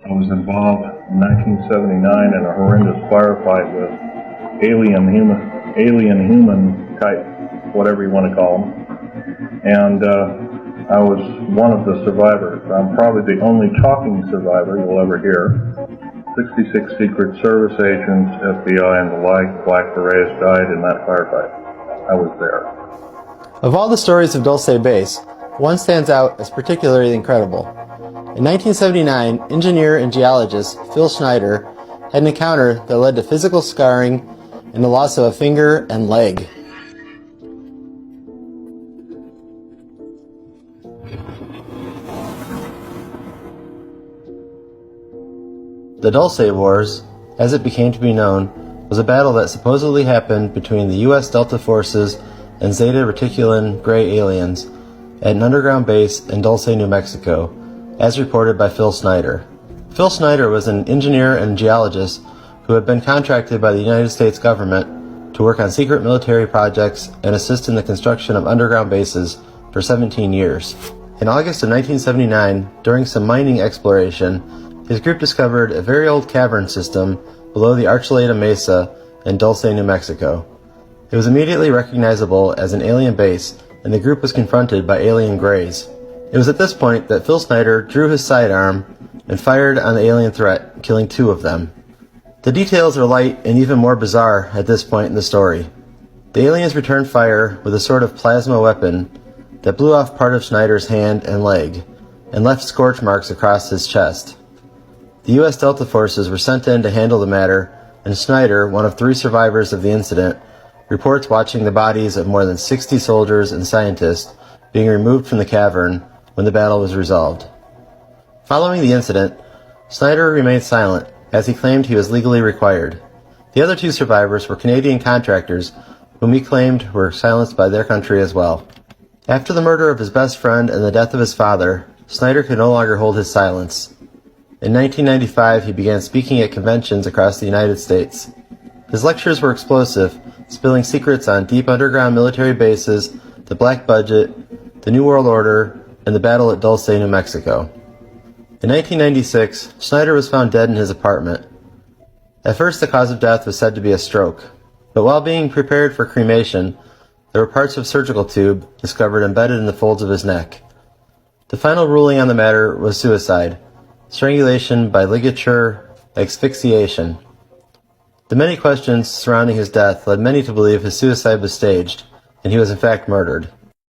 I was involved in 1979 in a horrendous firefight with alien human type, whatever you want to call them. And I was one of the survivors. I'm probably the only talking survivor you'll ever hear. 66 Secret Service agents, FBI and the like, Black Berets died in that firefight. I was there. Of all the stories of Dulce Base, one stands out as particularly incredible. In 1979, engineer and geologist Phil Schneider had an encounter that led to physical scarring and the loss of a finger and leg. The Dulce Wars, as it became to be known, was a battle that supposedly happened between the U.S. Delta Forces and Zeta Reticulan Gray aliens at an underground base in Dulce, New Mexico, as reported by Phil Schneider. Phil Schneider was an engineer and geologist who had been contracted by the United States government to work on secret military projects and assist in the construction of underground bases for 17 years. In August of 1979, during some mining exploration, his group discovered a very old cavern system below the Archuleta Mesa in Dulce, New Mexico. It was immediately recognizable as an alien base, and the group was confronted by alien Greys. It was at this point that Phil Schneider drew his sidearm and fired on the alien threat, killing 2 of them. The details are light and even more bizarre at this point in the story. The aliens returned fire with a sort of plasma weapon that blew off part of Schneider's hand and leg, and left scorch marks across his chest. The U.S. Delta Forces were sent in to handle the matter, and Schneider, one of 3 survivors of the incident, reports watching the bodies of more than 60 soldiers and scientists being removed from the cavern when the battle was resolved. Following the incident, Schneider remained silent, as he claimed he was legally required. The other 2 survivors were Canadian contractors, whom he claimed were silenced by their country as well. After the murder of his best friend and the death of his father, Schneider could no longer hold his silence. In 1995, he began speaking at conventions across the United States. His lectures were explosive, spilling secrets on deep underground military bases, the Black Budget, the New World Order, and the battle at Dulce, New Mexico. In 1996, Schneider was found dead in his apartment. At first, the cause of death was said to be a stroke, but while being prepared for cremation, there were parts of a surgical tube discovered embedded in the folds of his neck. The final ruling on the matter was suicide, strangulation by ligature asphyxiation. The many questions surrounding his death led many to believe his suicide was staged, and he was in fact murdered.